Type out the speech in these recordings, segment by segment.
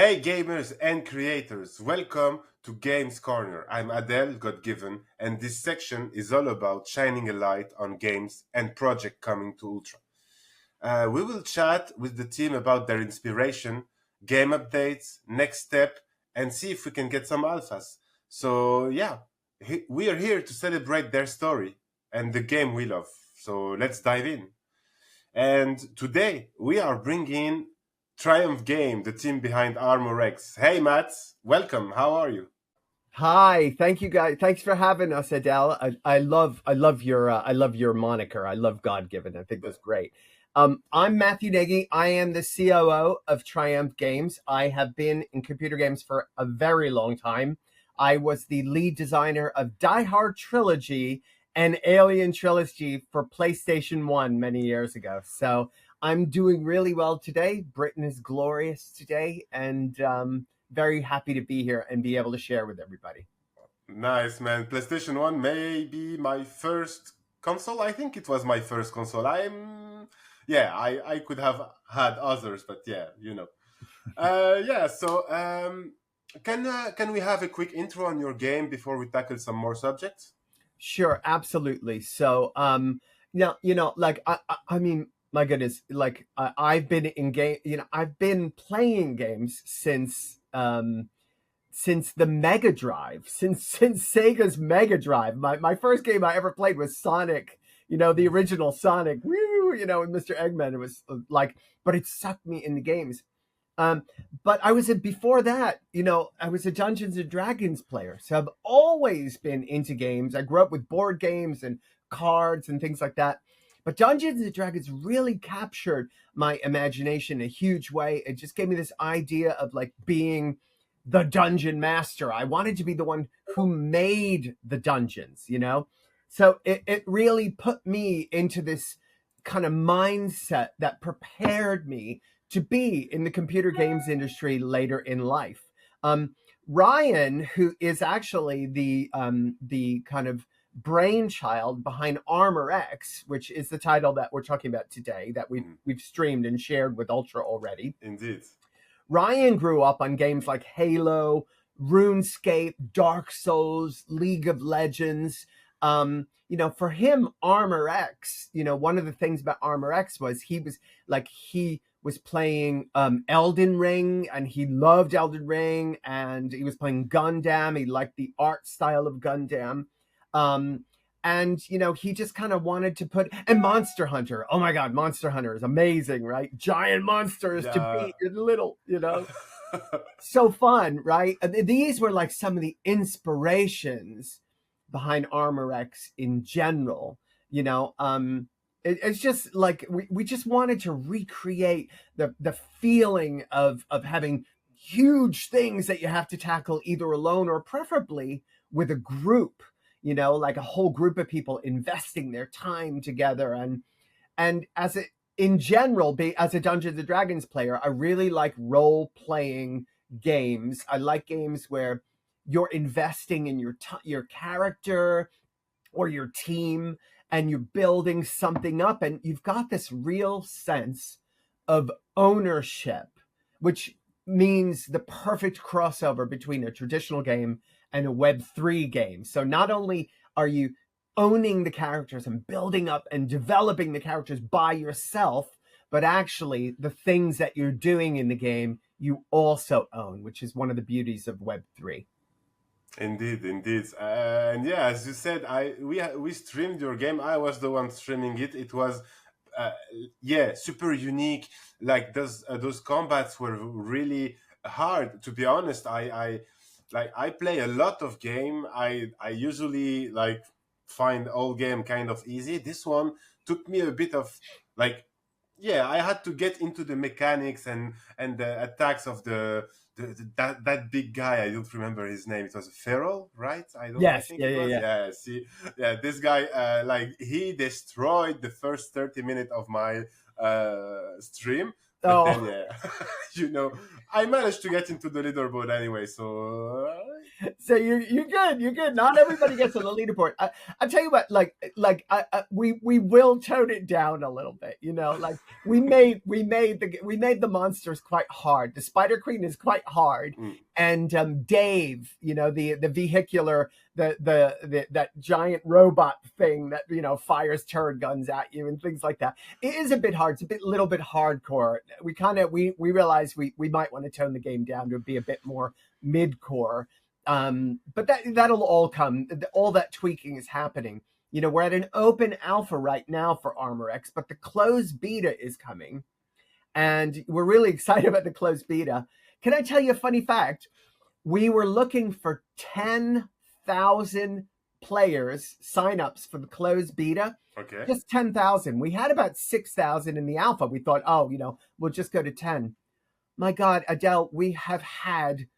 Hey gamers and creators, welcome to Games Corner. I'm Adele, GodGiven, and this section is all about shining a light on games and projects coming to Ultra. We will chat with the team about their inspiration, game updates, next step, and see if we can get some alphas. So yeah, we are here to celebrate their story and the game we love. So let's dive in. And today we are bringing Triumph Game, the team behind ArmourX. Hey, Matt, welcome. How are you? Hi, thank you guys. Thanks for having us, Adele. I love your moniker. I love GodGiven. I think that's great. I'm Matthew Nagy. I am the COO of Triumph Games. I have been in computer games for a very long time. I was the lead designer of Die Hard Trilogy and Alien Trilogy for PlayStation 1 many years ago. So I'm doing really well today. Britain is glorious today, and very happy to be here and be able to share with everybody. Nice, man. PlayStation 1 may be my first console. I think it was my first console. I could have had others, but yeah. Can we have a quick intro on your game before we tackle some more subjects? Sure, absolutely. So, I mean, my goodness, I've been in game, I've been playing games since the Mega Drive, since Sega's Mega Drive. My first game I ever played was Sonic, the original Sonic, woo, with Mr. Eggman. It was but it sucked me into games. Um, but before that, I was a Dungeons and Dragons player. So I've always been into games. I grew up with board games and cards and things like that. But Dungeons and Dragons really captured my imagination in a huge way. It just gave me this idea of being the dungeon master. I wanted to be the one who made the dungeons. So it really put me into this kind of mindset that prepared me to be in the computer games industry later in life. Ryan, who is actually the kind of brainchild behind ArmourX, which is the title that we're talking about today, that we've streamed and shared with Ultra already. Indeed. Ryan grew up on games like Halo, RuneScape, Dark Souls, League of Legends. For him, ArmourX, one of the things about ArmourX was he was playing Elden Ring, and he loved Elden Ring, and he was playing Gundam. He liked the art style of Gundam. And he just kind of wanted to and Monster Hunter. Oh my God, Monster Hunter is amazing, right? Giant monsters to beat in little. So fun, right? These were some of the inspirations behind ArmourX in general. It's just we just wanted to recreate the feeling of having huge things that you have to tackle either alone or preferably with a group. Like a whole group of people investing their time together. And in general, as a Dungeons and Dragons player, I really like role-playing games. I like games where you're investing in your character or your team, and you're building something up, and you've got this real sense of ownership, which means the perfect crossover between a traditional game and a Web3 game. So not only are you owning the characters and building up and developing the characters by yourself, but actually the things that you're doing in the game, you also own, which is one of the beauties of Web3. Indeed. And yeah, as you said, we streamed your game. I was the one streaming it. It was super unique. Like those combats were really hard. To be honest, I play a lot of game. I usually find all game kind of easy. This one took me a bit of I had to get into the mechanics and the attacks of that big guy. I don't remember his name. It was Feral, right? I Yes, think yeah, it yeah, was. yeah. Yeah, see, yeah, this guy he destroyed the first 30 minutes of my stream. But Oh, then, yeah, I managed to get into the leaderboard anyway. So so you're good. You're good. Not everybody gets on the leaderboard. I tell you what, we will tone it down a little bit. Like we made the monsters quite hard. The Spider Queen is quite hard, and Dave, the vehicular, that giant robot thing that fires turret guns at you and things like that. It is a bit hard. It's a little bit hardcore. We realized we might want to tone the game down to be a bit more mid-core. But that'll all come. All that tweaking is happening. We're at an open alpha right now for ArmourX, but the closed beta is coming, and we're really excited about the closed beta. Can I tell you a funny fact? We were looking for 10,000 players signups for the closed beta. okay. Just 10,000. We had about 6,000 in the alpha. We thought, we'll just go to 10. My God, Adele, we have had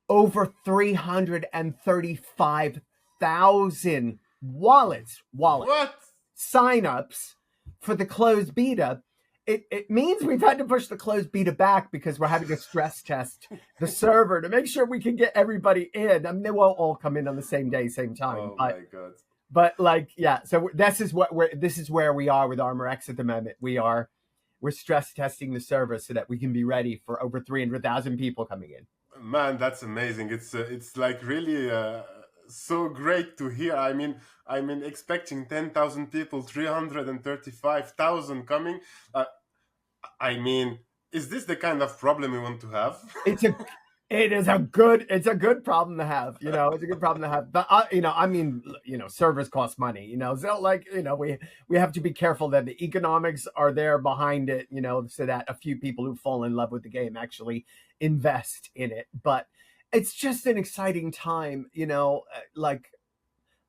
over 335,000 wallets What? signups for the closed beta. It means we've had to push the closed beta back because we're having to stress test the server to make sure we can get everybody in. I mean, they won't all come in on the same day, same time. Oh my God. But so this is where we are with ArmourX at the moment. We're stress testing the server so that we can be ready for over 300,000 people coming in. Man, that's amazing. It's like really so great to hear. I mean, expecting 10,000 people, 335,000 coming. Is this the kind of problem we want to have? It's a good problem to have. It's a good problem to have. But servers cost money. So we have to be careful that the economics are there behind it. So that a few people who fall in love with the game actually invest in it. But it's just an exciting time.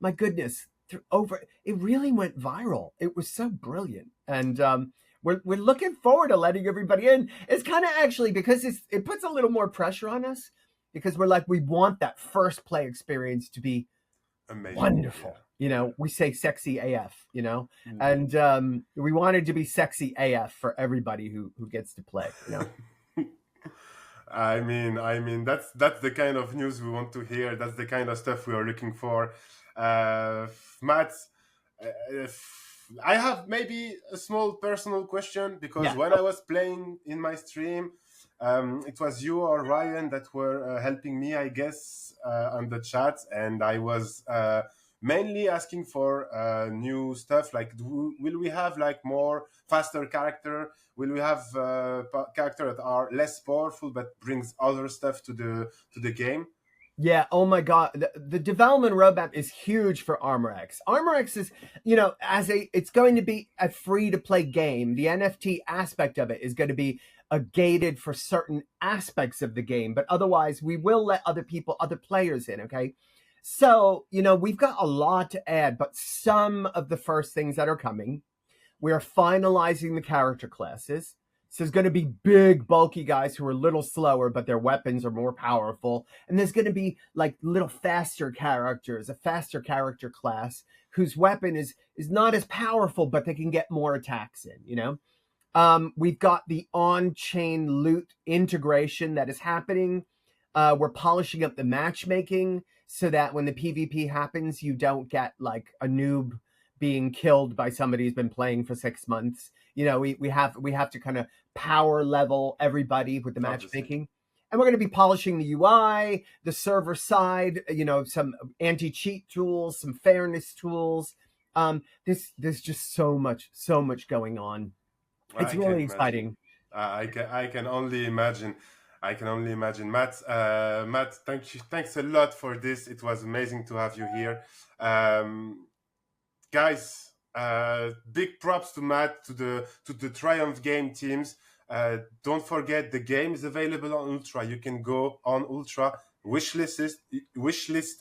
My goodness, it really went viral. It was so brilliant, and we're looking forward to letting everybody in. It's kind of actually because it puts a little more pressure on us because we want that first play experience to be amazing, wonderful. Yeah. We say sexy AF, and we want it to be sexy AF for everybody who gets to play. I mean that's the kind of news we want to hear. That's the kind of stuff we are looking for. Matt, I have maybe a small personal question because when I was playing in my stream, it was you or Ryan that were helping me, I guess, on the chat, and I was mainly asking for new stuff. Like, will we have more faster character? Will we have character that are less powerful but brings other stuff to the game? Yeah. Oh my God. The development roadmap is huge for ArmourX. ArmourX is, it's going to be a free to play game. The NFT aspect of it is going to be gated for certain aspects of the game, but otherwise we will let other players in. Okay. So, we've got a lot to add, but some of the first things that are coming, we're finalizing the character classes. So there's going to be big, bulky guys who are a little slower, but their weapons are more powerful. And there's going to be little faster characters, a faster character class whose weapon is not as powerful, but they can get more attacks in, We've got the on-chain loot integration that is happening. We're polishing up the matchmaking so that when the PvP happens, you don't get a noob being killed by somebody who's been playing for 6 months. We have to kind of power level everybody with the matchmaking. And we're going to be polishing the UI, the server side, some anti-cheat tools, some fairness tools. There's just so much going on. It's really exciting. I can only imagine. Matt, thanks a lot for this. It was amazing to have you here. Guys, big props to Matt, to the Triumph Game teams. Don't forget the game is available on Ultra. You can go on Ultra, wishlist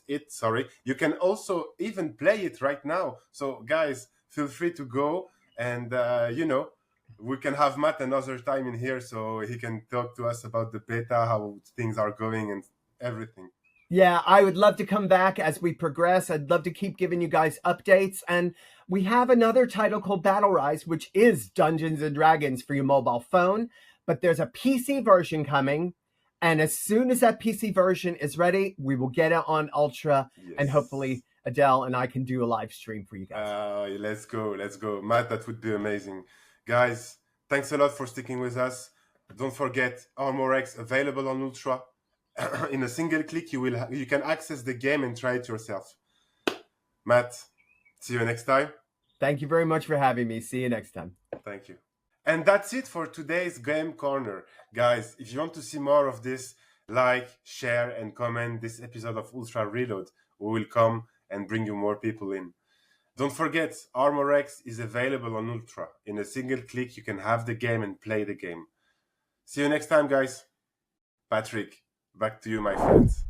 it. Sorry, you can also even play it right now. So guys, feel free to go and we can have Matt another time in here so he can talk to us about the beta, how things are going and everything. Yeah, I would love to come back as we progress. I'd love to keep giving you guys updates. And we have another title called Battle Rise, which is Dungeons and Dragons for your mobile phone. but there's a PC version coming. And as soon as that PC version is ready, we will get it on Ultra, and hopefully Adele and I can do a live stream for you guys. Let's go. Matt, that would be amazing. Guys, thanks a lot for sticking with us. Don't forget, ArmourX available on Ultra. In a single click, you can access the game and try it yourself. Matt, see you next time. Thank you very much for having me. See you next time. Thank you. And that's it for today's Game Corner. Guys, if you want to see more of this, like, share, and comment this episode of Ultra Reload. We will come and bring you more people in. Don't forget, ArmourX is available on Ultra. In a single click, you can have the game and play the game. See you next time, guys. Patrick, back to you, my friends.